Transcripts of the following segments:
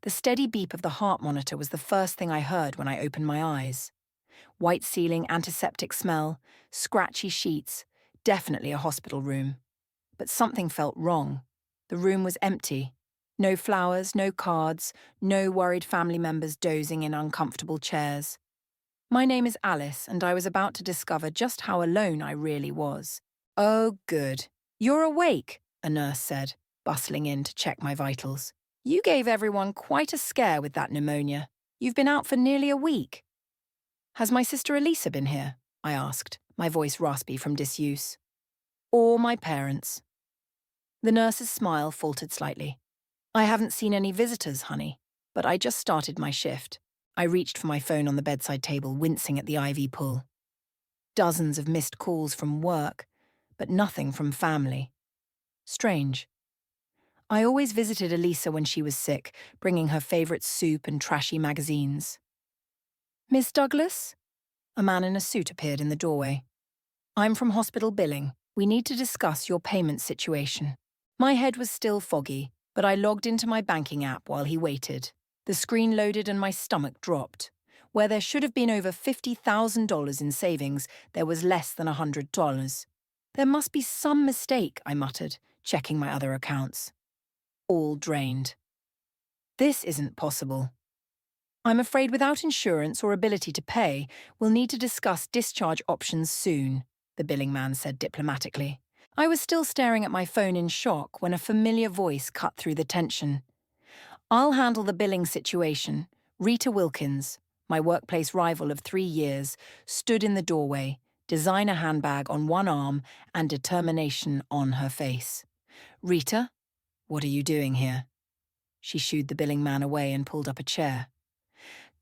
The steady beep of the heart monitor was the first thing I heard when I opened my eyes. White ceiling, antiseptic smell, scratchy sheets, definitely a hospital room. But something felt wrong. The room was empty. No flowers, no cards, no worried family members dozing in uncomfortable chairs. My name is Alice, and I was about to discover just how alone I really was. "Oh, good. You're awake," a nurse said, bustling in to check my vitals. "You gave everyone quite a scare with that pneumonia. You've been out for nearly a week." "Has my sister Elisa been here?" I asked, my voice raspy from disuse. "Or my parents." The nurse's smile faltered slightly. "I haven't seen any visitors, honey, but I just started my shift." I reached for my phone on the bedside table, wincing at the IV pull. Dozens of missed calls from work, but nothing from family. Strange. I always visited Elisa when she was sick, bringing her favourite soup and trashy magazines. "Miss Douglas?" A man in a suit appeared in the doorway. "I'm from hospital billing. We need to discuss your payment situation." My head was still foggy, but I logged into my banking app while he waited. The screen loaded and my stomach dropped. Where there should have been over $50,000 in savings, there was less than $100. "There must be some mistake," I muttered, checking my other accounts. All drained. "This isn't possible." "I'm afraid without insurance or ability to pay, we'll need to discuss discharge options soon," the billing man said diplomatically. I was still staring at my phone in shock when a familiar voice cut through the tension. "I'll handle the billing situation." Rita Wilkins, my workplace rival of 3 years, stood in the doorway, designer handbag on one arm and determination on her face. "Rita, what are you doing here?" She shooed the billing man away and pulled up a chair.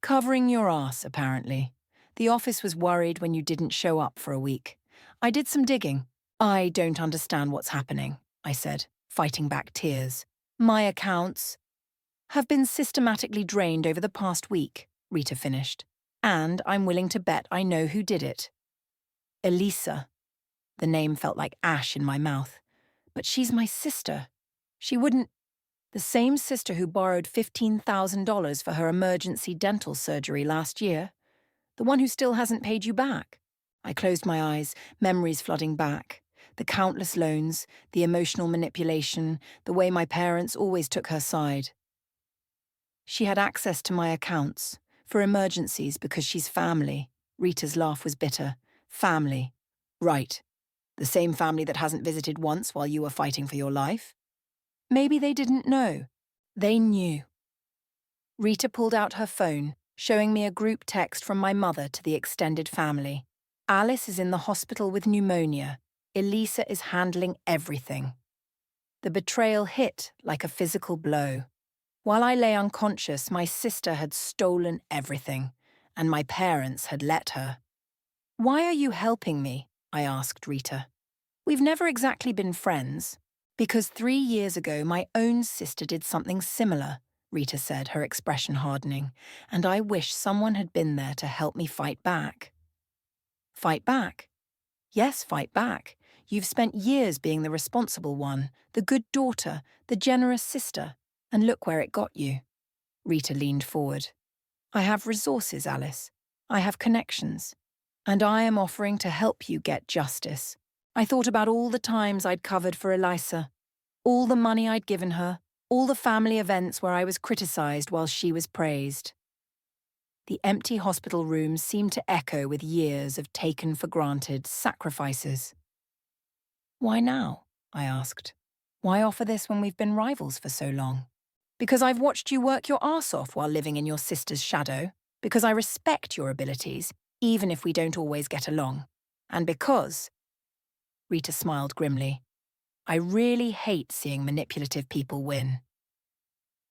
"Covering your ass, apparently. The office was worried when you didn't show up for a week. I did some digging." "I don't understand what's happening," I said, fighting back tears. "My accounts have been systematically drained over the past week," Rita finished. "And I'm willing to bet I know who did it." "Elisa." The name felt like ash in my mouth. "But she's my sister. She wouldn't—" "The same sister who borrowed $15,000 for her emergency dental surgery last year? The one who still hasn't paid you back?" I closed my eyes, memories flooding back. The countless loans, the emotional manipulation, the way my parents always took her side. "She had access to my accounts, for emergencies because she's family." Rita's laugh was bitter. "Family. Right. The same family that hasn't visited once while you were fighting for your life?" "Maybe they didn't know." "They knew." Rita pulled out her phone, showing me a group text from my mother to the extended family. "Alice is in the hospital with pneumonia. Elisa is handling everything." The betrayal hit like a physical blow. While I lay unconscious, my sister had stolen everything, and my parents had let her. "Why are you helping me?" I asked Rita. "We've never exactly been friends." "Because 3 years ago my own sister did something similar," Rita said, her expression hardening, "and I wish someone had been there to help me fight back." "Fight back?" "Yes, fight back. You've spent years being the responsible one, the good daughter, the generous sister, and look where it got you." Rita leaned forward. "I have resources, Alice. I have connections. And I am offering to help you get justice." I thought about all the times I'd covered for Elisa, all the money I'd given her, all the family events where I was criticized while she was praised. The empty hospital rooms seemed to echo with years of taken-for-granted sacrifices. "Why now?" I asked. "Why offer this when we've been rivals for so long?" "Because I've watched you work your arse off while living in your sister's shadow. Because I respect your abilities, even if we don't always get along. And because—" Rita smiled grimly. "I really hate seeing manipulative people win."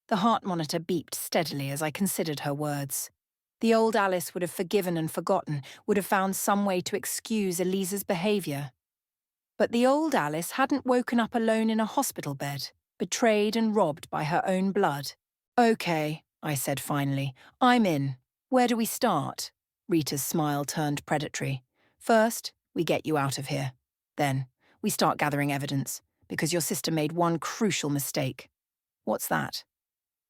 The heart monitor beeped steadily as I considered her words. The old Alice would have forgiven and forgotten, would have found some way to excuse Elisa's behaviour. But the old Alice hadn't woken up alone in a hospital bed, betrayed and robbed by her own blood. "Okay," I said finally. "I'm in. Where do we start?" Rita's smile turned predatory. "First, we get you out of here. Then, we start gathering evidence, because your sister made one crucial mistake." "What's that?"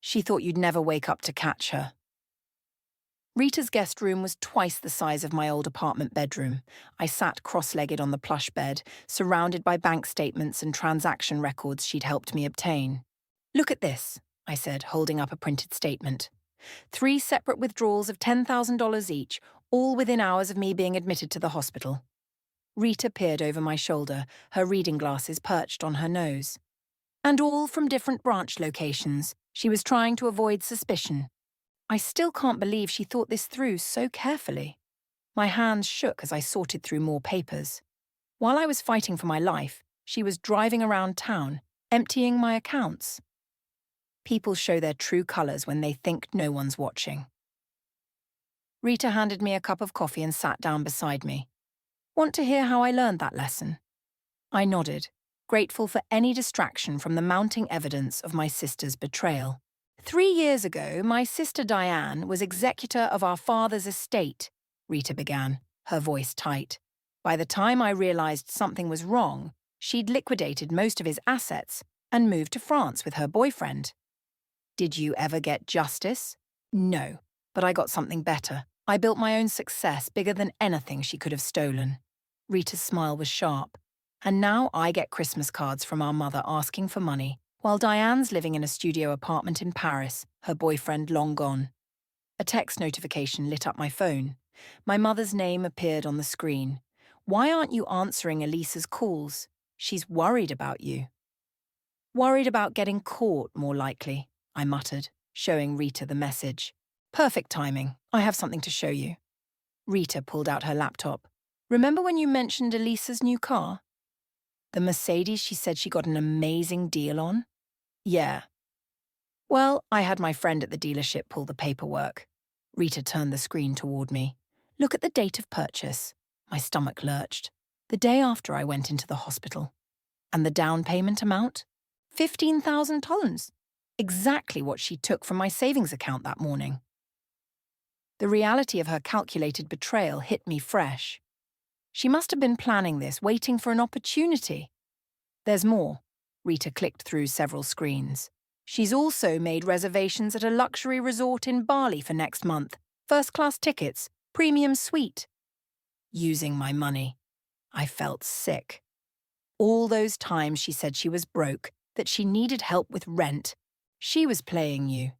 She thought you'd never wake up to catch her. Rita's guest room was twice the size of my old apartment bedroom. I sat cross-legged on the plush bed, surrounded by bank statements and transaction records she'd helped me obtain. "Look at this," I said, holding up a printed statement. 3 separate withdrawals of $10,000 each, all within hours of me being admitted to the hospital. Rita peered over my shoulder, her reading glasses perched on her nose. And all from different branch locations. She was trying to avoid suspicion. I still can't believe she thought this through so carefully. My hands shook as I sorted through more papers. While I was fighting for my life, she was driving around town, emptying my accounts. People show their true colours when they think no one's watching. Rita handed me a cup of coffee and sat down beside me. "Want to hear how I learned that lesson?" I nodded, grateful for any distraction from the mounting evidence of my sister's betrayal. 3 years ago, my sister Diane was executor of our father's estate, Rita began, her voice tight. By the time I realized something was wrong, she'd liquidated most of his assets and moved to France with her boyfriend. Did you ever get justice? No, but I got something better. I built my own success bigger than anything she could have stolen. Rita's smile was sharp. And now I get Christmas cards from our mother asking for money, while Diane's living in a studio apartment in Paris, her boyfriend long gone. A text notification lit up my phone. My mother's name appeared on the screen. "Why aren't you answering Elisa's calls? She's worried about you." "Worried about getting caught, more likely," I muttered, showing Rita the message. "Perfect timing. I have something to show you." Rita pulled out her laptop. "Remember when you mentioned Elisa's new car? The Mercedes she said she got an amazing deal on?" "Yeah." "Well, I had my friend at the dealership pull the paperwork." Rita turned the screen toward me. "Look at the date of purchase." My stomach lurched. "The day after I went into the hospital. And the down payment amount? $15,000. Exactly what she took from my savings account that morning." The reality of her calculated betrayal hit me fresh. She must have been planning this, waiting for an opportunity. "There's more." Rita clicked through several screens. "She's also made reservations at a luxury resort in Bali for next month. First-class tickets, premium suite." Using my money. I felt sick. All those times she said she was broke, that she needed help with rent. She was playing you.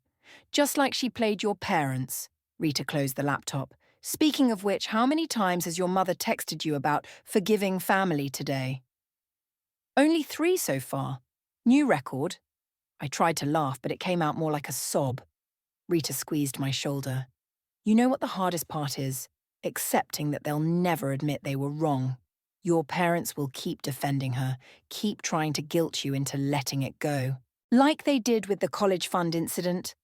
Just like she played your parents. Rita closed the laptop. "Speaking of which, how many times has your mother texted you about forgiving family today?" "Only 3 so far. New record." I tried to laugh, but it came out more like a sob. Rita squeezed my shoulder. "You know what the hardest part is? Accepting that they'll never admit they were wrong. Your parents will keep defending her, keep trying to guilt you into letting it go. Like they did with the college fund incident."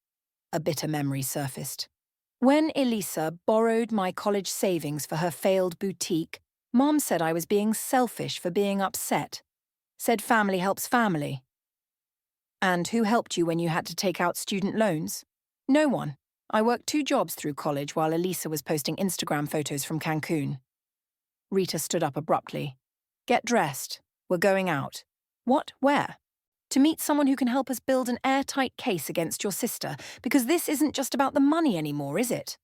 A bitter memory surfaced. "When Elisa borrowed my college savings for her failed boutique, Mom said I was being selfish for being upset. Said family helps family." "And who helped you when you had to take out student loans?" "No one. I worked 2 jobs through college while Elisa was posting Instagram photos from Cancun." Rita stood up abruptly. "Get dressed. We're going out." "What? Where?" "To meet someone who can help us build an airtight case against your sister, because this isn't just about the money anymore, is it?"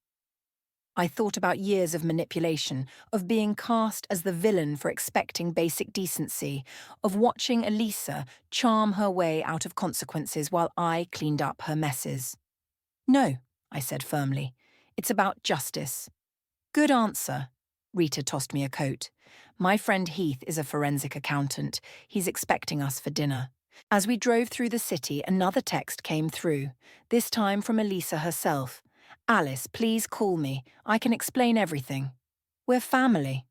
I thought about years of manipulation, of being cast as the villain for expecting basic decency, of watching Elisa charm her way out of consequences while I cleaned up her messes. "No," I said firmly. "It's about justice." "Good answer." Rita tossed me a coat. "My friend Heath is a forensic accountant. He's expecting us for dinner." As we drove through the city, another text came through, this time from Elisa herself. "Alice, please call me. I can explain everything. We're family."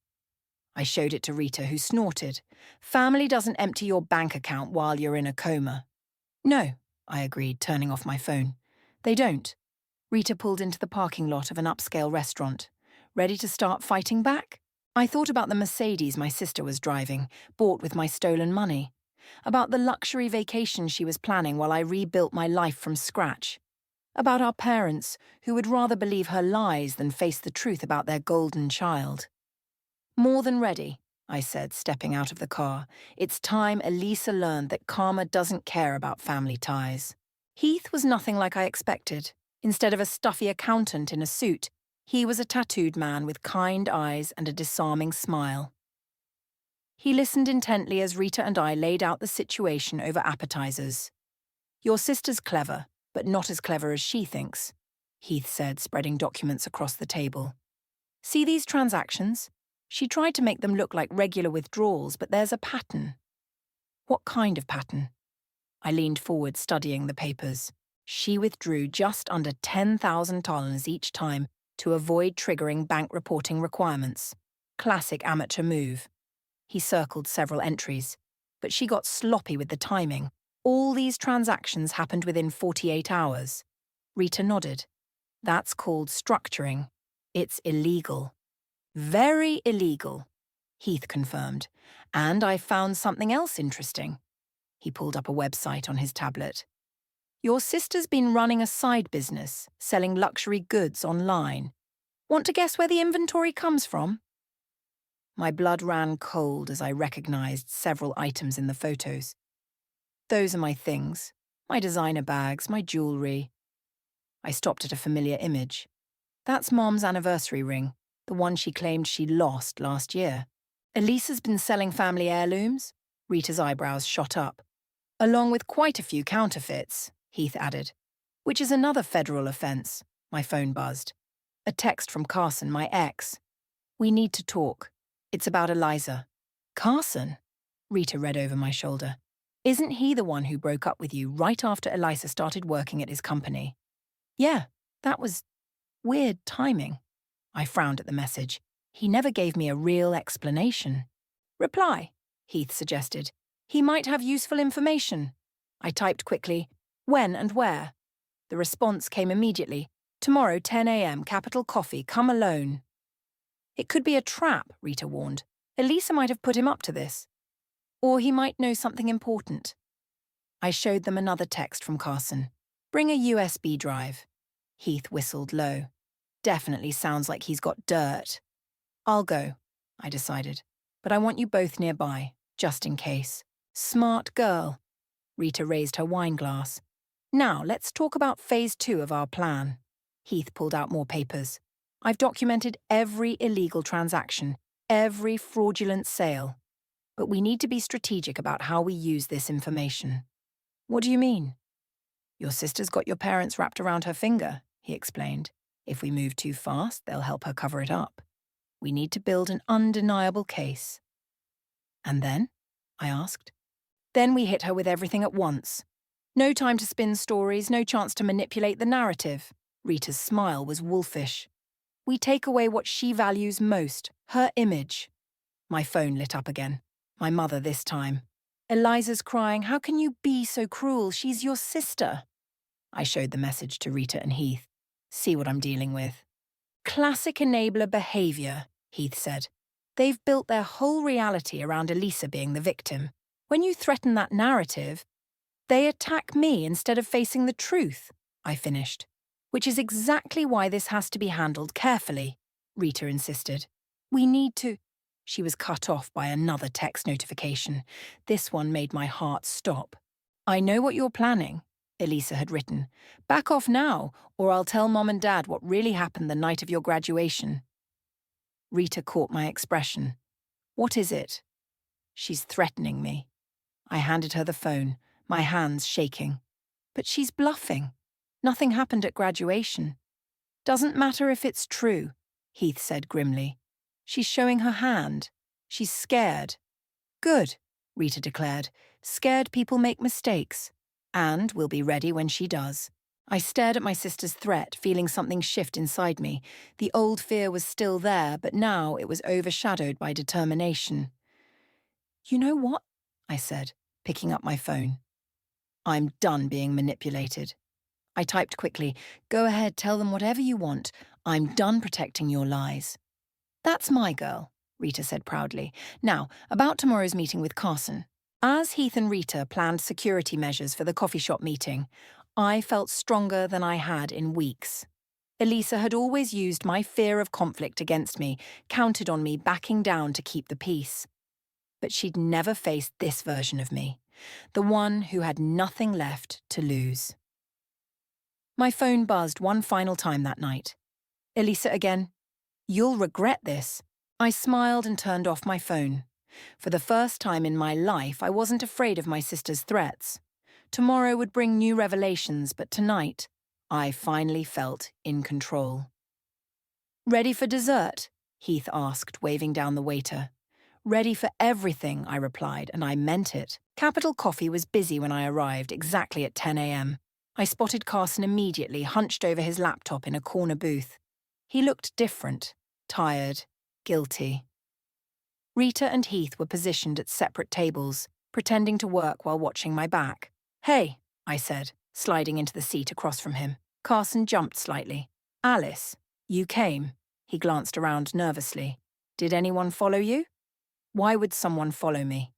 I showed it to Rita, who snorted. "Family doesn't empty your bank account while you're in a coma." "No," I agreed, turning off my phone. "They don't." Rita pulled into the parking lot of an upscale restaurant. "Ready to start fighting back?" I thought about the Mercedes my sister was driving, bought with my stolen money. About the luxury vacation she was planning while I rebuilt my life from scratch. About our parents, who would rather believe her lies than face the truth about their golden child. "More than ready," I said, stepping out of the car. "It's time Elisa learned that karma doesn't care about family ties." Heath was nothing like I expected. Instead of a stuffy accountant in a suit, he was a tattooed man with kind eyes and a disarming smile. He listened intently as Rita and I laid out the situation over appetizers. "Your sister's clever, but not as clever as she thinks," Heath said, spreading documents across the table. "See these transactions? She tried to make them look like regular withdrawals, but there's a pattern." "What kind of pattern?" I leaned forward, studying the papers. She withdrew just under $10,000 each time to avoid triggering bank reporting requirements. Classic amateur move. He circled several entries, but she got sloppy with the timing. All these transactions happened within 48 hours. Rita nodded. "That's called structuring. It's illegal." "Very illegal," Heath confirmed. "And I found something else interesting." He pulled up a website on his tablet. "Your sister's been running a side business, selling luxury goods online. Want to guess where the inventory comes from?" My blood ran cold as I recognized several items in the photos. "Those are my things. My designer bags, my jewelry." I stopped at a familiar image. "That's Mom's anniversary ring, the one she claimed she lost last year." "Elisa's been selling family heirlooms?" Rita's eyebrows shot up. "Along with quite a few counterfeits," Heath added. "Which is another federal offense." My phone buzzed. A text from Carson, my ex. "We need to talk. It's about Eliza." "Carson?" Rita read over my shoulder. "Isn't he the one who broke up with you right after Eliza started working at his company?" "Yeah, that was weird timing." I frowned at the message. He never gave me a real explanation. "Reply," Heath suggested. "He might have useful information." I typed quickly, "When and where?" The response came immediately. "Tomorrow, 10 a.m., Capital Coffee, come alone." "It could be a trap," Rita warned. "Elisa might have put him up to this. Or he might know something important." I showed them another text from Carson. "Bring a USB drive." Heath whistled low. "Definitely sounds like he's got dirt." "I'll go," I decided. "But I want you both nearby, just in case." "Smart girl." Rita raised her wine glass. "Now, let's talk about phase 2 of our plan." Heath pulled out more papers. "I've documented every illegal transaction, every fraudulent sale. But we need to be strategic about how we use this information." "What do you mean?" "Your sister's got your parents wrapped around her finger," he explained. "If we move too fast, they'll help her cover it up. We need to build an undeniable case." "And then?" I asked. "Then we hit her with everything at once. No time to spin stories, no chance to manipulate the narrative." Rita's smile was wolfish. "We take away what she values most, her image." My phone lit up again. My mother this time. "Eliza's crying, 'How can you be so cruel? She's your sister.'" I showed the message to Rita and Heath. "See what I'm dealing with." "Classic enabler behavior," Heath said. "They've built their whole reality around Elisa being the victim. When you threaten that narrative, they attack me instead of facing the truth," I finished. "Which is exactly why this has to be handled carefully," Rita insisted. "We need to—" She was cut off by another text notification. This one made my heart stop. "I know what you're planning," Elisa had written. "Back off now, or I'll tell Mom and Dad what really happened the night of your graduation." Rita caught my expression. "What is it?" "She's threatening me." I handed her the phone, my hands shaking. "But she's bluffing. Nothing happened at graduation." "Doesn't matter if it's true," Heath said grimly. "She's showing her hand. She's scared." "Good," Rita declared. "Scared people make mistakes. And we'll be ready when she does." I stared at my sister's threat, feeling something shift inside me. The old fear was still there, but now it was overshadowed by determination. "You know what?" I said, picking up my phone. "I'm done being manipulated." I typed quickly, "Go ahead, tell them whatever you want. I'm done protecting your lies." "That's my girl," Rita said proudly. "Now, about tomorrow's meeting with Carson." As Heath and Rita planned security measures for the coffee shop meeting, I felt stronger than I had in weeks. Elisa had always used my fear of conflict against me, counted on me backing down to keep the peace. But she'd never faced this version of me, the one who had nothing left to lose. My phone buzzed one final time that night. Elisa again. You'll regret this. I smiled and turned off my phone. For the first time in my life, I wasn't afraid of my sister's threats. Tomorrow would bring new revelations, but tonight, I finally felt in control. Ready for dessert? Heath asked, waving down the waiter. Ready for everything, I replied, and I meant it. Capital Coffee was busy when I arrived, exactly at 10 a.m. I spotted Carson immediately, hunched over his laptop in a corner booth. He looked different, tired, guilty. Rita and Heath were positioned at separate tables, pretending to work while watching my back. Hey, I said, sliding into the seat across from him. Carson jumped slightly. Alice, you came. He glanced around nervously. Did anyone follow you? Why would someone follow me?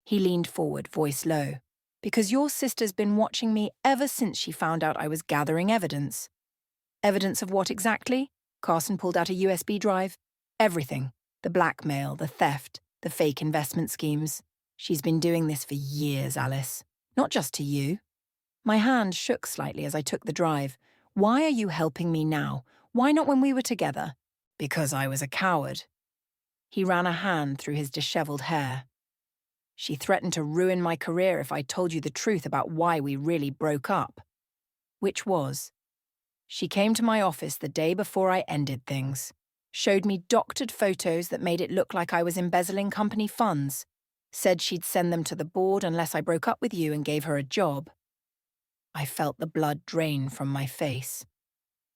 He leaned forward, voice low. Because your sister's been watching me ever since she found out I was gathering evidence. Evidence of what exactly? Carson pulled out a USB drive. Everything. The blackmail, the theft, the fake investment schemes. She's been doing this for years, Alice. Not just to you. My hand shook slightly as I took the drive. Why are you helping me now? Why not when we were together? Because I was a coward. He ran a hand through his disheveled hair. She threatened to ruin my career if I told you the truth about why we really broke up. Which was? She came to my office the day before I ended things, showed me doctored photos that made it look like I was embezzling company funds, said she'd send them to the board unless I broke up with you and gave her a job. I felt the blood drain from my face.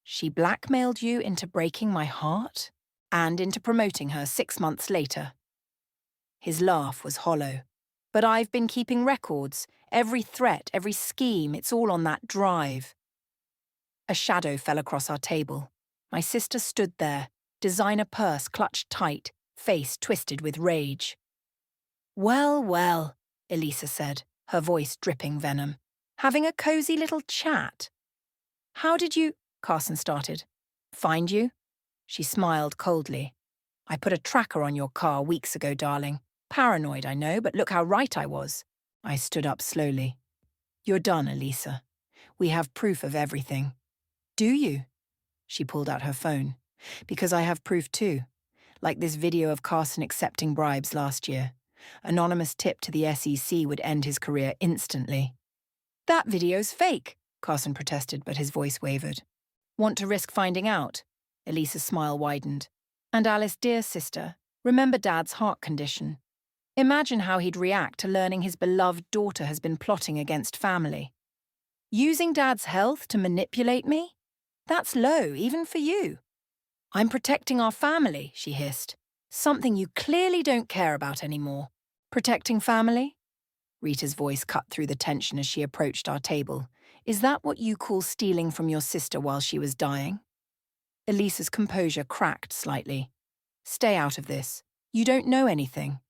She blackmailed you into breaking my heart and into promoting her 6 months later. His laugh was hollow. But I've been keeping records. Every threat, every scheme, it's all on that drive. A shadow fell across our table. My sister stood there, designer purse clutched tight, face twisted with rage. Well, well, Elisa said, her voice dripping venom. Having a cozy little chat. How did you, Carson started. Find you? She smiled coldly. I put a tracker on your car weeks ago, darling. Paranoid, I know, but look how right I was. I stood up slowly. You're done, Elisa. We have proof of everything. Do you? She pulled out her phone. Because I have proof too. Like this video of Carson accepting bribes last year. Anonymous tip to the SEC would end his career instantly. That video's fake, Carson protested, but his voice wavered. Want to risk finding out? Elisa's smile widened. And Alice, dear sister, remember Dad's heart condition. Imagine how he'd react to learning his beloved daughter has been plotting against family. Using Dad's health to manipulate me? That's low, even for you. I'm protecting our family, she hissed. Something you clearly don't care about anymore. Protecting family? Rita's voice cut through the tension as she approached our table. Is that what you call stealing from your sister while she was dying? Elisa's composure cracked slightly. Stay out of this. You don't know anything.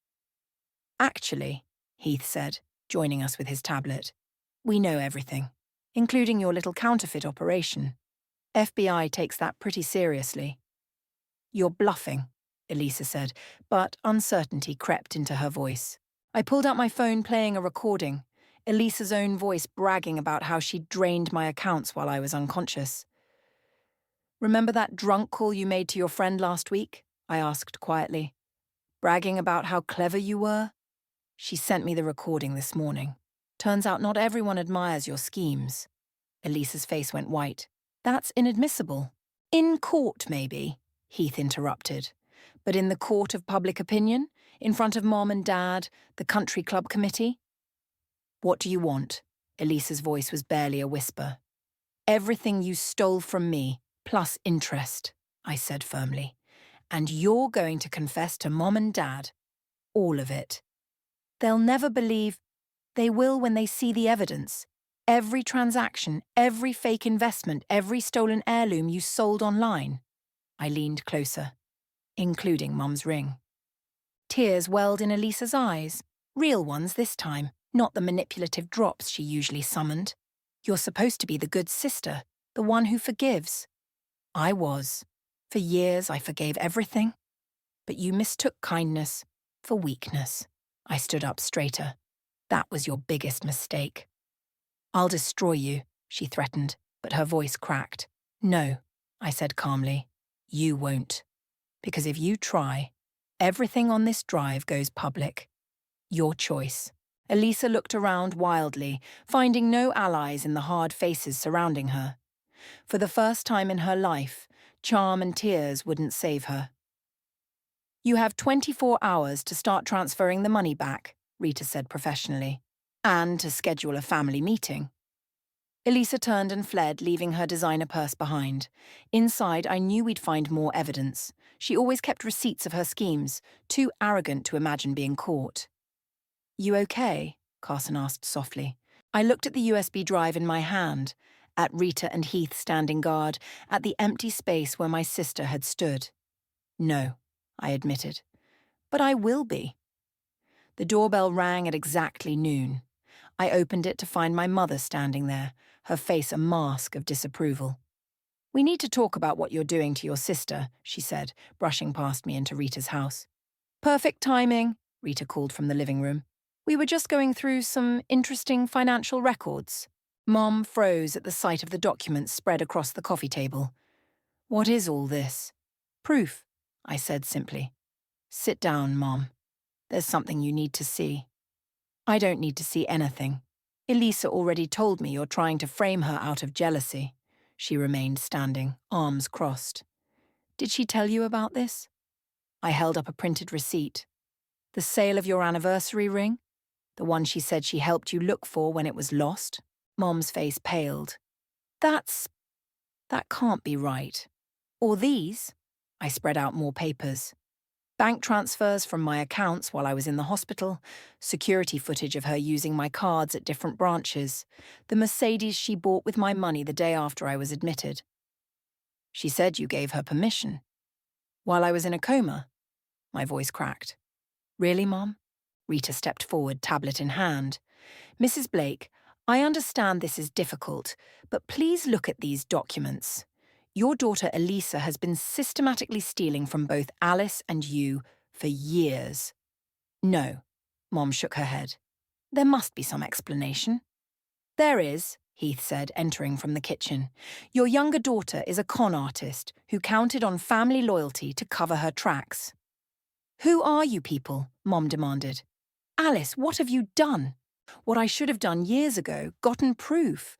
Actually, Heath said, joining us with his tablet, we know everything, including your little counterfeit operation. FBI takes that pretty seriously. You're bluffing, Elisa said, but uncertainty crept into her voice. I pulled out my phone playing a recording, Elisa's own voice bragging about how she'd drained my accounts while I was unconscious. Remember that drunk call you made to your friend last week? I asked quietly. Bragging about how clever you were? She sent me the recording this morning. Turns out not everyone admires your schemes. Elisa's face went white. That's inadmissible. In court, maybe, Heath interrupted. But in the court of public opinion? In front of Mom and Dad, the country club committee? What do you want? Elisa's voice was barely a whisper. Everything you stole from me, plus interest, I said firmly. And you're going to confess to Mom and Dad. All of it. They'll never believe. They will when they see the evidence. Every transaction, every fake investment, every stolen heirloom you sold online. I leaned closer, including Mum's ring. Tears welled in Elisa's eyes, real ones this time, not the manipulative drops she usually summoned. You're supposed to be the good sister, the one who forgives. I was. For years I forgave everything. But you mistook kindness for weakness. I stood up straighter. That was your biggest mistake. I'll destroy you, she threatened. but her voice cracked. No, I said calmly. You won't. Because if you try, everything on this drive goes public. Your choice. Elisa looked around wildly, finding no allies in the hard faces surrounding her. For the first time in her life, charm and tears wouldn't save her. You have 24 hours to start transferring the money back, Rita said professionally, and to schedule a family meeting. Elisa turned and fled, leaving her designer purse behind. Inside, I knew we'd find more evidence. She always kept receipts of her schemes, too arrogant to imagine being caught. You okay? Carson asked softly. I looked at the USB drive in my hand, at Rita and Heath standing guard, at the empty space where my sister had stood. No, I admitted. But I will be. The doorbell rang at exactly noon. I opened it to find my mother standing there, her face a mask of disapproval. We need to talk about what you're doing to your sister, she said, brushing past me into Rita's house. Perfect timing, Rita called from the living room. We were just going through some interesting financial records. Mom froze at the sight of the documents spread across the coffee table. What is all this? Proof, I said simply. Sit down, Mom. There's something you need to see. I don't need to see anything. Elisa already told me you're trying to frame her out of jealousy. She remained standing, arms crossed. Did she tell you about this? I held up a printed receipt. The sale of your anniversary ring? The one she said she helped you look for when it was lost? Mom's face paled. That can't be right. Or these? I spread out more papers. Bank transfers from my accounts while I was in the hospital, security footage of her using my cards at different branches, the Mercedes she bought with my money the day after I was admitted. She said you gave her permission. While I was in a coma? My voice cracked. Really, Mom? Rita stepped forward, tablet in hand. Mrs. Blake, I understand this is difficult, but please look at these documents. Your daughter Elisa has been systematically stealing from both Alice and you for years. No, Mom shook her head. There must be some explanation. There is, Heath said, entering from the kitchen. Your younger daughter is a con artist who counted on family loyalty to cover her tracks. Who are you people? Mom demanded. Alice, what have you done? What I should have done years ago, gotten proof.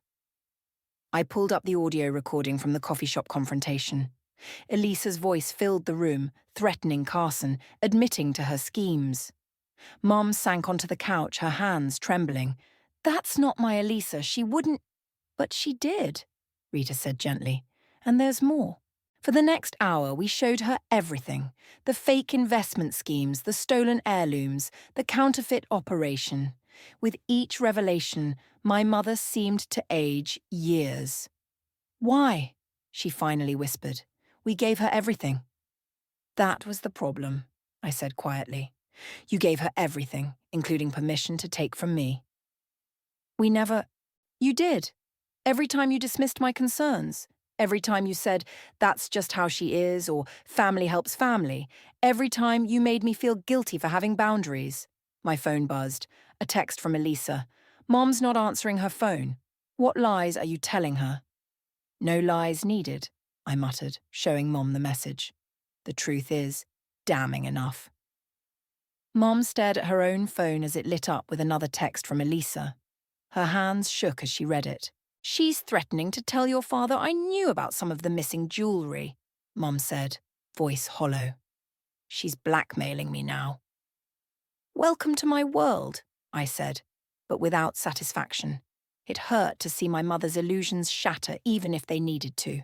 I pulled up the audio recording from the coffee shop confrontation. Elisa's voice filled the room, threatening Carson, admitting to her schemes. Mom sank onto the couch, her hands trembling. That's not my Elisa, she wouldn't... But she did, Rita said gently. And there's more. For the next hour, we showed her everything. The fake investment schemes, the stolen heirlooms, the counterfeit operation. With each revelation, my mother seemed to age years. Why? She finally whispered. We gave her everything. That was the problem, I said quietly. You gave her everything, including permission to take from me. We never... You did. Every time you dismissed my concerns. Every time you said, that's just how she is, or family helps family. Every time you made me feel guilty for having boundaries. My phone buzzed. A text from Elisa. Mom's not answering her phone. What lies are you telling her? No lies needed, I muttered, showing Mom the message. The truth is, damning enough. Mom stared at her own phone as it lit up with another text from Elisa. Her hands shook as she read it. She's threatening to tell your father I knew about some of the missing jewelry, Mom said, voice hollow. She's blackmailing me now. Welcome to my world, I said, but without satisfaction. It hurt to see my mother's illusions shatter even if they needed to.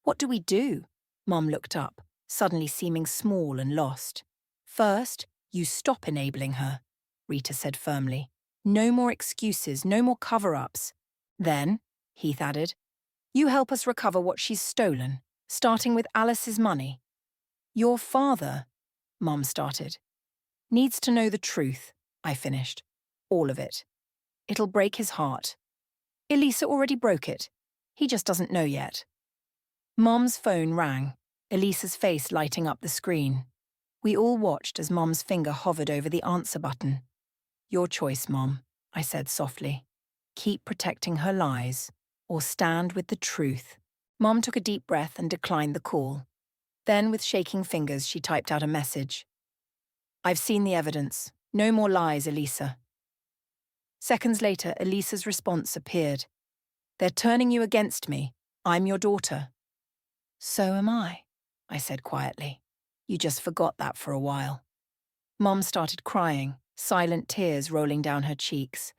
What do we do? Mom looked up, suddenly seeming small and lost. First, you stop enabling her, Rita said firmly. No more excuses, no more cover-ups. Then, Heath added, you help us recover what she's stolen, starting with Alice's money. Your father, Mom started. Needs to know the truth, I finished. All of it. It'll break his heart. Elisa already broke it. He just doesn't know yet. Mom's phone rang, Elisa's face lighting up the screen. We all watched as Mom's finger hovered over the answer button. Your choice, Mom, I said softly. Keep protecting her lies, or stand with the truth. Mom took a deep breath and declined the call. Then, with shaking fingers, she typed out a message. I've seen the evidence. No more lies, Elisa. Seconds later, Elisa's response appeared. They're turning you against me. I'm your daughter. So am I said quietly. You just forgot that for a while. Mom started crying, silent tears rolling down her cheeks.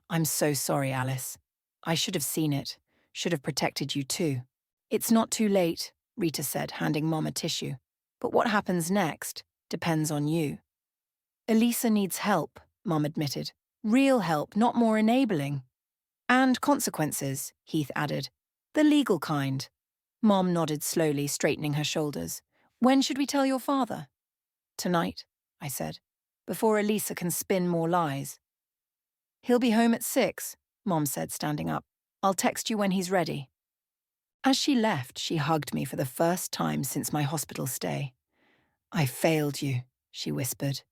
I'm so sorry, Alice. I should have seen it. Should have protected you too. It's not too late, Rita said, handing Mom a tissue. But what happens next depends on you. Elisa needs help, Mom admitted. Real help, not more enabling. And consequences, Heath added. The legal kind. Mom nodded slowly, straightening her shoulders. When should we tell your father? Tonight, I said, before Elisa can spin more lies. He'll be home at 6, Mom said, standing up. I'll text you when he's ready. As she left, she hugged me for the first time since my hospital stay. I failed you, she whispered,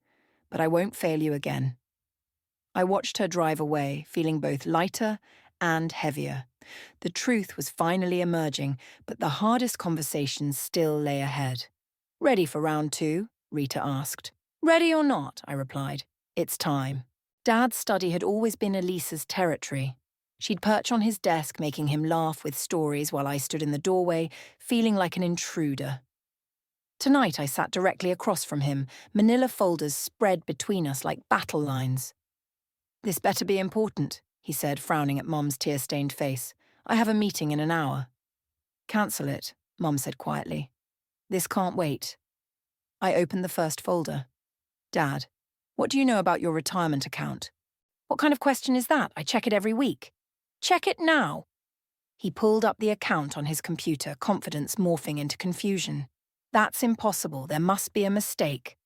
but I won't fail you again. I watched her drive away, feeling both lighter and heavier. The truth was finally emerging, but the hardest conversations still lay ahead. Ready for round 2? Rita asked. Ready or not, I replied. It's time. Dad's study had always been Elisa's territory. She'd perch on his desk, making him laugh with stories while I stood in the doorway, feeling like an intruder. Tonight I sat directly across from him, manila folders spread between us like battle lines. This better be important, he said, frowning at Mom's tear-stained face. I have a meeting in an hour. Cancel it, Mom said quietly. This can't wait. I opened the first folder. Dad, what do you know about your retirement account? What kind of question is that? I check it every week. Check it now. He pulled up the account on his computer, confidence morphing into confusion. That's impossible. There must be a mistake.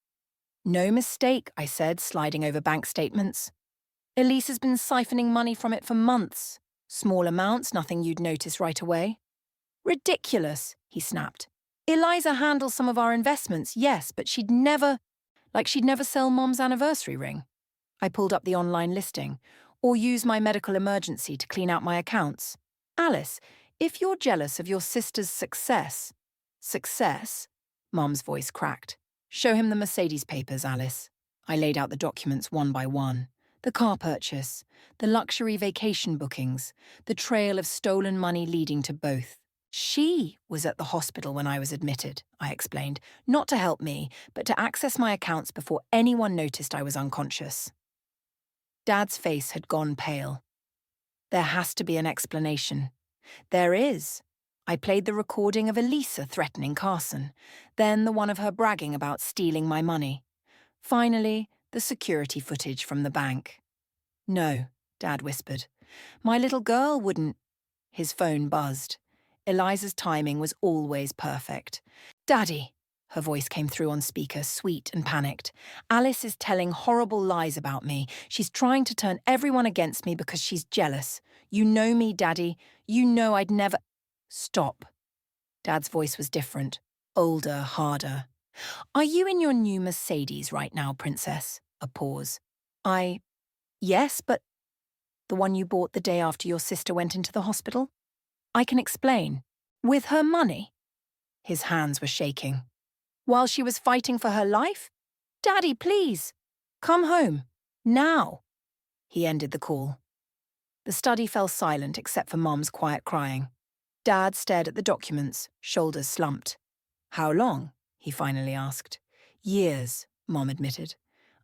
No mistake, I said, sliding over bank statements. Elisa's been siphoning money from it for months. Small amounts, nothing you'd notice right away. Ridiculous, he snapped. Eliza handles some of our investments, yes, but she'd never sell Mom's anniversary ring. I pulled up the online listing, or use my medical emergency to clean out my accounts. Alice, if you're jealous of your sister's success, Mom's voice cracked. Show him the Mercedes papers, Alice. I laid out the documents one by one. The car purchase, the luxury vacation bookings, the trail of stolen money leading to both. She was at the hospital when I was admitted, I explained, not to help me, but to access my accounts before anyone noticed I was unconscious. Dad's face had gone pale. There has to be an explanation. There is. I played the recording of Elisa threatening Carson, then the one of her bragging about stealing my money. Finally, the security footage from the bank. No, Dad whispered. My little girl wouldn't. His phone buzzed. Eliza's timing was always perfect. Daddy, her voice came through on speaker, sweet and panicked. Alice is telling horrible lies about me. She's trying to turn everyone against me because she's jealous. You know me, Daddy. You know I'd never... Stop. Dad's voice was different, older, harder. Are you in your new Mercedes right now, Princess? A pause. Yes, but... The one you bought the day after your sister went into the hospital? I can explain. With her money? His hands were shaking. While she was fighting for her life? Daddy, please. Come home. Now. He ended the call. The study fell silent except for Mom's quiet crying. Dad stared at the documents, shoulders slumped. How long? He finally asked. Years, Mom admitted.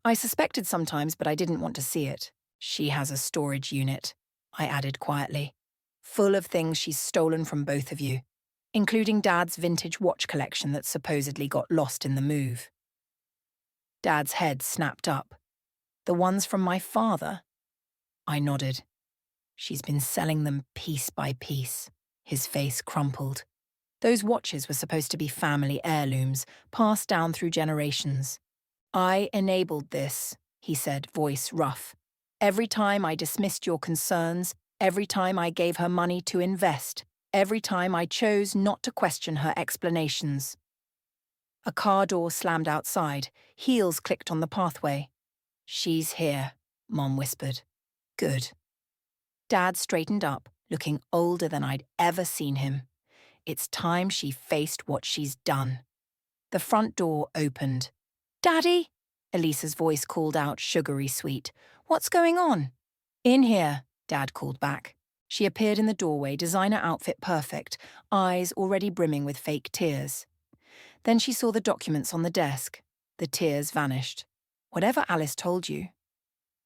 I suspected sometimes, but I didn't want to see it. She has a storage unit, I added quietly. Full of things she's stolen from both of you, including Dad's vintage watch collection that supposedly got lost in the move. Dad's head snapped up. The ones from my father? I nodded. She's been selling them piece by piece. His face crumpled. Those watches were supposed to be family heirlooms, passed down through generations. I enabled this, he said, voice rough. Every time I dismissed your concerns, every time I gave her money to invest, every time I chose not to question her explanations. A car door slammed outside. Heels clicked on the pathway. She's here, Mom whispered. Good. Dad straightened up, looking older than I'd ever seen him. It's time she faced what she's done. The front door opened. "Daddy?" Elisa's voice called out, sugary sweet. "What's going on?" "In here," Dad called back. She appeared in the doorway, designer outfit perfect, eyes already brimming with fake tears. Then she saw the documents on the desk. The tears vanished. "Whatever Alice told you."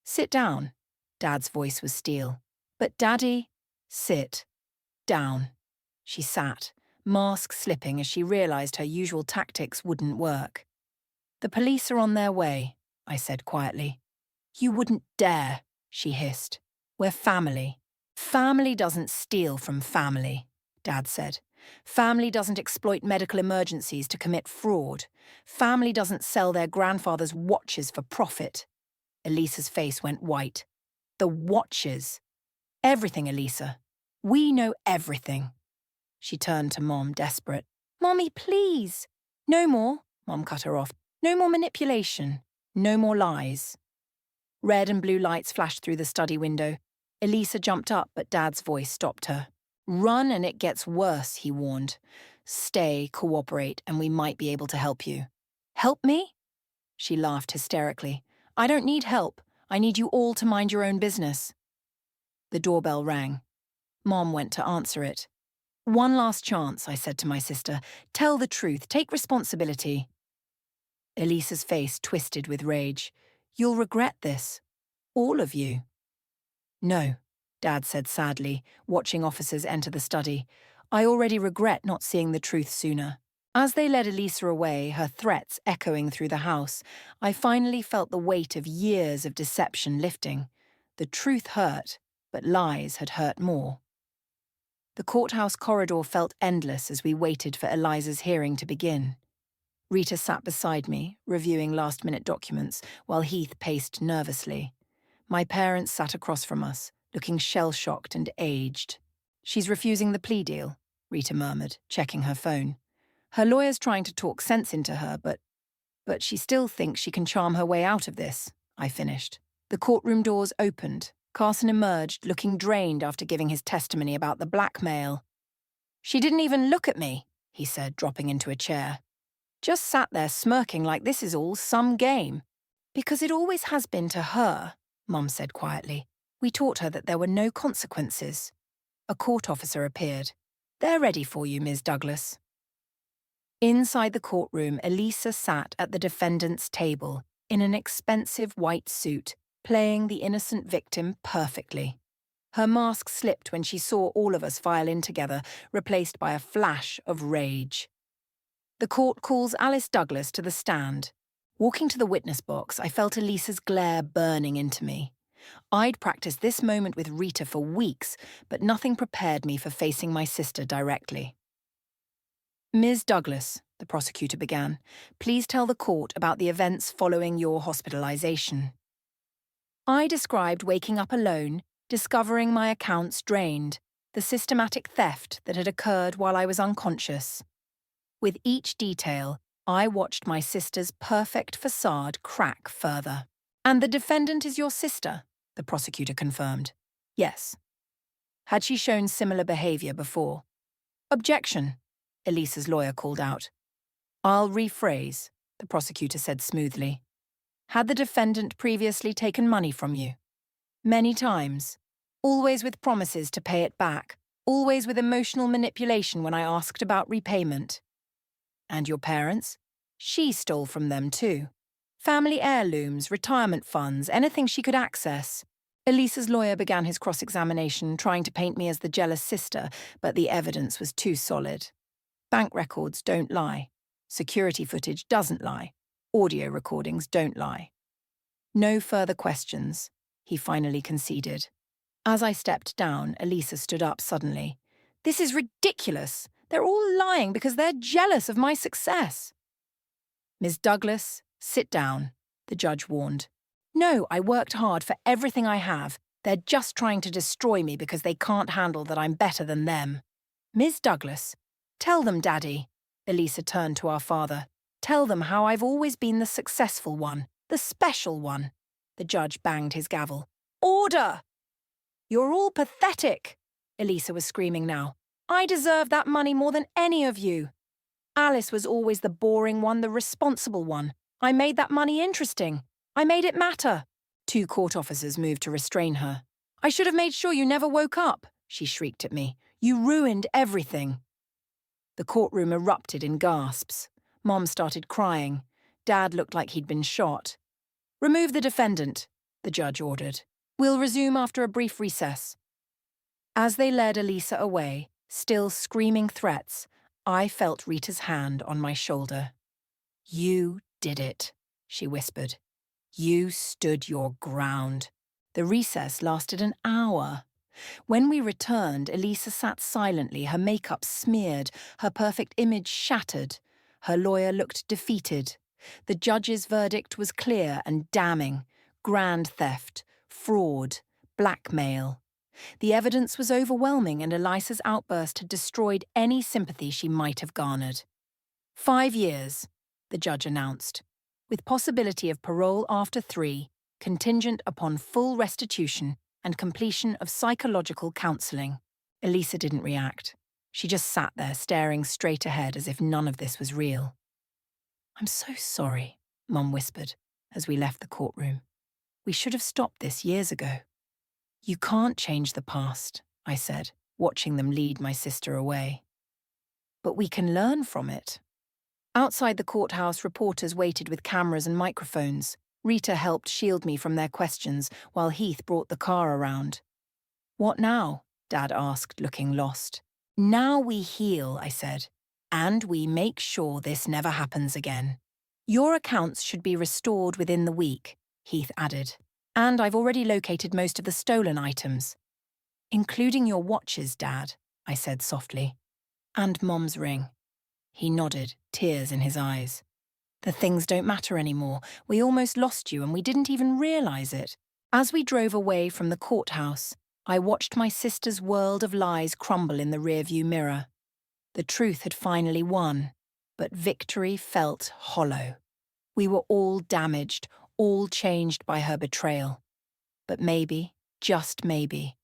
"Sit down." Dad's voice was steel. "But Daddy..." "Sit. Down." She sat, mask slipping as she realized her usual tactics wouldn't work. "The police are on their way," I said quietly. "You wouldn't dare," she hissed. "We're family." "Family doesn't steal from family," Dad said. "Family doesn't exploit medical emergencies to commit fraud. Family doesn't sell their grandfather's watches for profit." Elisa's face went white. "The watches. Everything, Elisa. We know everything." She turned to Mom, desperate. "Mommy, please." "No more," Mom cut her off. "No more manipulation. No more lies." Red and blue lights flashed through the study window. Elisa jumped up, but Dad's voice stopped her. "Run and it gets worse," he warned. "Stay, cooperate, and we might be able to help you." "Help me?" She laughed hysterically. "I don't need help. I need you all to mind your own business." The doorbell rang. Mom went to answer it. "One last chance," I said to my sister. "Tell the truth. Take responsibility." Elisa's face twisted with rage. "You'll regret this. All of you." "No," Dad said sadly, watching officers enter the study. "I already regret not seeing the truth sooner." As they led Elisa away, her threats echoing through the house, I finally felt the weight of years of deception lifting. The truth hurt, but lies had hurt more. The courthouse corridor felt endless as we waited for Eliza's hearing to begin. Rita sat beside me, reviewing last-minute documents, while Heath paced nervously. My parents sat across from us, looking shell-shocked and aged. "She's refusing the plea deal," Rita murmured, checking her phone. "Her lawyer's trying to talk sense into her, but she still thinks she can charm her way out of this," I finished. The courtroom doors opened. Carson emerged, looking drained after giving his testimony about the blackmail. "She didn't even look at me," he said, dropping into a chair. "Just sat there smirking like this is all some game." "Because it always has been to her," Mum said quietly. "We taught her that there were no consequences." A court officer appeared. "They're ready for you, Ms. Douglas." Inside the courtroom, Elisa sat at the defendant's table in an expensive white suit, playing the innocent victim perfectly. Her mask slipped when she saw all of us file in together, replaced by a flash of rage. "The court calls Alice Douglas to the stand." Walking to the witness box, I felt Elisa's glare burning into me. I'd practiced this moment with Rita for weeks, but nothing prepared me for facing my sister directly. "Ms. Douglas," the prosecutor began, "please tell the court about the events following your hospitalization." I described waking up alone, discovering my accounts drained, the systematic theft that had occurred while I was unconscious. With each detail, I watched my sister's perfect facade crack further. "And the defendant is your sister?" the prosecutor confirmed. "Yes." "Had she shown similar behavior before?" "Objection," Elisa's lawyer called out. "I'll rephrase," the prosecutor said smoothly. "Had the defendant previously taken money from you?" "Many times. Always with promises to pay it back. Always with emotional manipulation when I asked about repayment." "And your parents?" "She stole from them too. Family heirlooms, retirement funds, anything she could access." Elisa's lawyer began his cross-examination, trying to paint me as the jealous sister, but the evidence was too solid. Bank records don't lie. Security footage doesn't lie. Audio recordings don't lie. "No further questions," he finally conceded. As I stepped down, Elisa stood up suddenly. "This is ridiculous. They're all lying because they're jealous of my success." "Ms. Douglas, sit down," the judge warned. "No, I worked hard for everything I have. They're just trying to destroy me because they can't handle that I'm better than them." "Ms. Douglas, tell them, Daddy." Elisa turned to our father. "Tell them how I've always been the successful one, the special one." The judge banged his gavel. "Order! You're all pathetic." Elisa was screaming now. I deserve that money more than any of you. Alice was always the boring one, the responsible one. I made that money interesting. I made it matter. Two court officers moved to restrain her. I should have made sure you never woke up, she shrieked at me. You ruined everything. The courtroom erupted in gasps. Mom started crying. Dad looked like he'd been shot. Remove the defendant, the judge ordered. We'll resume after a brief recess. As they led Elisa away, still screaming threats, I felt Rita's hand on my shoulder. You did it, she whispered. You stood your ground. The recess lasted an hour. When we returned, Elisa sat silently, her makeup smeared, her perfect image shattered. Her lawyer looked defeated. The judge's verdict was clear and damning. Grand theft, fraud, blackmail. The evidence was overwhelming, and Elisa's outburst had destroyed any sympathy she might have garnered. 5 years, the judge announced, with possibility of parole after 3, contingent upon full restitution and completion of psychological counselling. Elisa didn't react. She just sat there staring straight ahead as if none of this was real. I'm so sorry, Mum whispered as we left the courtroom. We should have stopped this years ago. You can't change the past, I said, watching them lead my sister away. But we can learn from it. Outside the courthouse, reporters waited with cameras and microphones. Rita helped shield me from their questions while Heath brought the car around. What now? Dad asked, looking lost. Now we heal, I said, and we make sure this never happens again. Your accounts should be restored within the week, Heath added. And I've already located most of the stolen items. Including your watches, Dad, I said softly. And Mom's ring. He nodded, tears in his eyes. The things don't matter anymore. We almost lost you and we didn't even realize it. As we drove away from the courthouse, I watched my sister's world of lies crumble in the rearview mirror. The truth had finally won, but victory felt hollow. We were all damaged, all changed by her betrayal. But maybe, just maybe,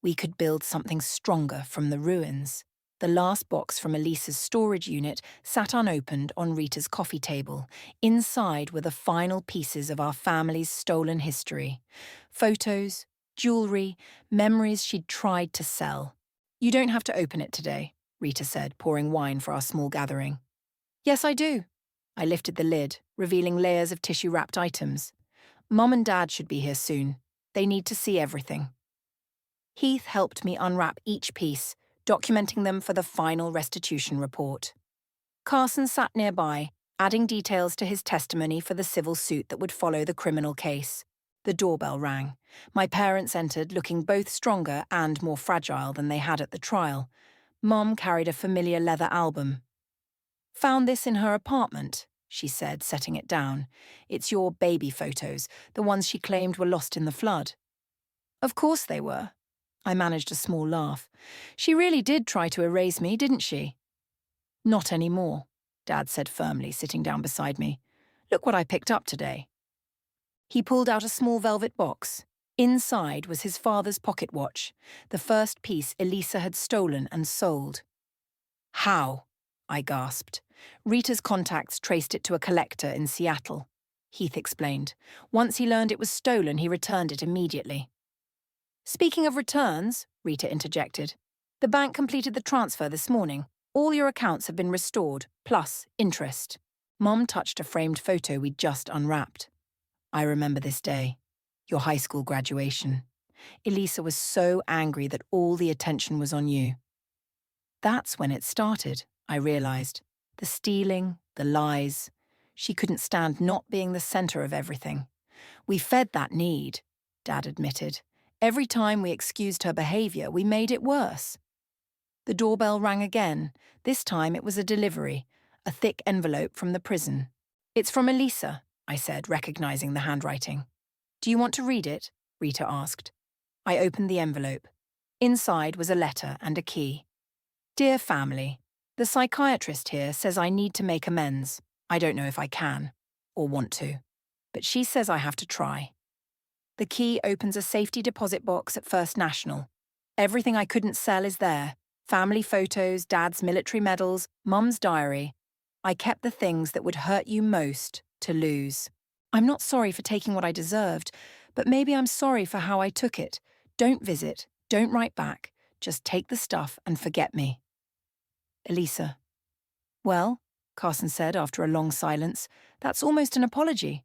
we could build something stronger from the ruins. The last box from Elisa's storage unit sat unopened on Rita's coffee table. Inside were the final pieces of our family's stolen history. Photos, jewelry, memories she'd tried to sell. You don't have to open it today, Rita said, pouring wine for our small gathering. Yes, I do. I lifted the lid, revealing layers of tissue-wrapped items. Mum and Dad should be here soon. They need to see everything. Heath helped me unwrap each piece, documenting them for the final restitution report. Carson sat nearby, adding details to his testimony for the civil suit that would follow the criminal case. The doorbell rang. My parents entered, looking both stronger and more fragile than they had at the trial. Mom carried a familiar leather album. Found this in her apartment, she said, setting it down. It's your baby photos, the ones she claimed were lost in the flood. Of course they were. I managed a small laugh. She really did try to erase me, didn't she? Not anymore, Dad said firmly, sitting down beside me. Look what I picked up today. He pulled out a small velvet box. Inside was his father's pocket watch, the first piece Elisa had stolen and sold. How? I gasped. Rita's contacts traced it to a collector in Seattle, Heath explained. Once he learned it was stolen, he returned it immediately. Speaking of returns, Rita interjected, the bank completed the transfer this morning. All your accounts have been restored, plus interest. Mom touched a framed photo we'd just unwrapped. I remember this day, your high school graduation. Elisa was so angry that all the attention was on you. That's when it started, I realized. The stealing, the lies. She couldn't stand not being the center of everything. We fed that need, Dad admitted. Every time we excused her behavior, we made it worse. The doorbell rang again. This time it was a delivery, a thick envelope from the prison. It's from Elisa, I said, recognizing the handwriting. Do you want to read it? Rita asked. I opened the envelope. Inside was a letter and a key. Dear family, the psychiatrist here says I need to make amends. I don't know if I can, or want to, but she says I have to try. The key opens a safety deposit box at First National. Everything I couldn't sell is there. Family photos, Dad's military medals, Mum's diary. I kept the things that would hurt you most to lose. I'm not sorry for taking what I deserved, but maybe I'm sorry for how I took it. Don't visit, don't write back. Just take the stuff and forget me. Elisa. Well, Carson said after a long silence, that's almost an apology.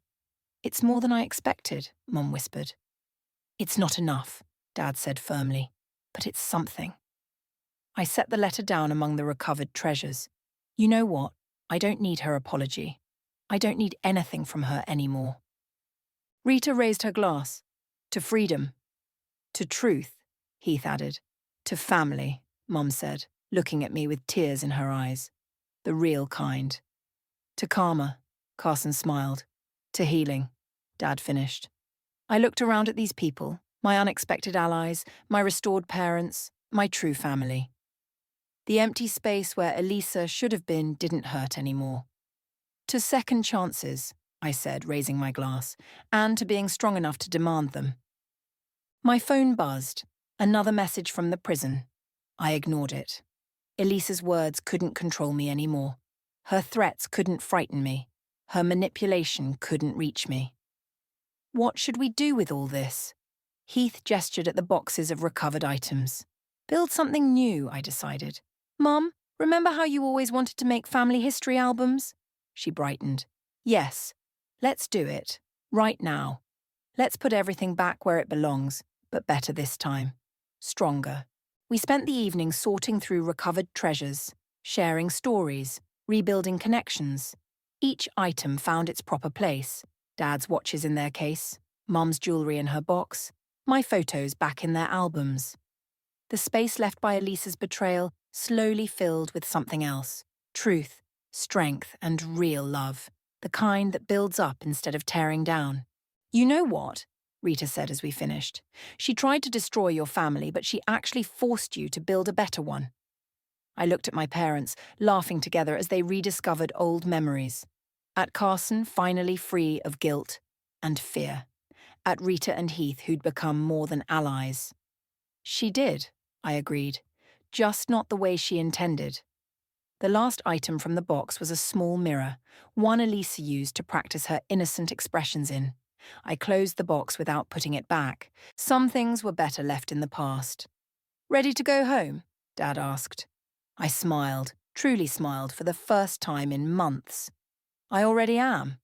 It's more than I expected, Mum whispered. It's not enough, Dad said firmly, but it's something. I set the letter down among the recovered treasures. You know what? I don't need her apology. I don't need anything from her anymore. Rita raised her glass. To freedom. To truth, Heath added. To family, Mum said, looking at me with tears in her eyes. The real kind. To karma, Carson smiled. To healing, Dad finished. I looked around at these people, my unexpected allies, my restored parents, my true family. The empty space where Elisa should have been didn't hurt anymore. To second chances, I said, raising my glass, and to being strong enough to demand them. My phone buzzed. Another message from the prison. I ignored it. Elisa's words couldn't control me anymore. Her threats couldn't frighten me. Her manipulation couldn't reach me. What should we do with all this? Heath gestured at the boxes of recovered items. Build something new, I decided. Mum, remember how you always wanted to make family history albums? She brightened. Yes, let's do it. Right now. Let's put everything back where it belongs, but better this time. Stronger. We spent the evening sorting through recovered treasures, sharing stories, rebuilding connections. Each item found its proper place. Dad's watches in their case, Mum's jewellery in her box, my photos back in their albums. The space left by Elisa's betrayal slowly filled with something else. Truth, strength, and real love. The kind that builds up instead of tearing down. You know what? Rita said as we finished. She tried to destroy your family, but she actually forced you to build a better one. I looked at my parents, laughing together as they rediscovered old memories. At Carson, finally free of guilt and fear. At Rita and Heath, who'd become more than allies. She did, I agreed, just not the way she intended. The last item from the box was a small mirror, one Elisa used to practice her innocent expressions in. I closed the box without putting it back. Some things were better left in the past. Ready to go home? Dad asked. I smiled, truly smiled, for the first time in months. I already am.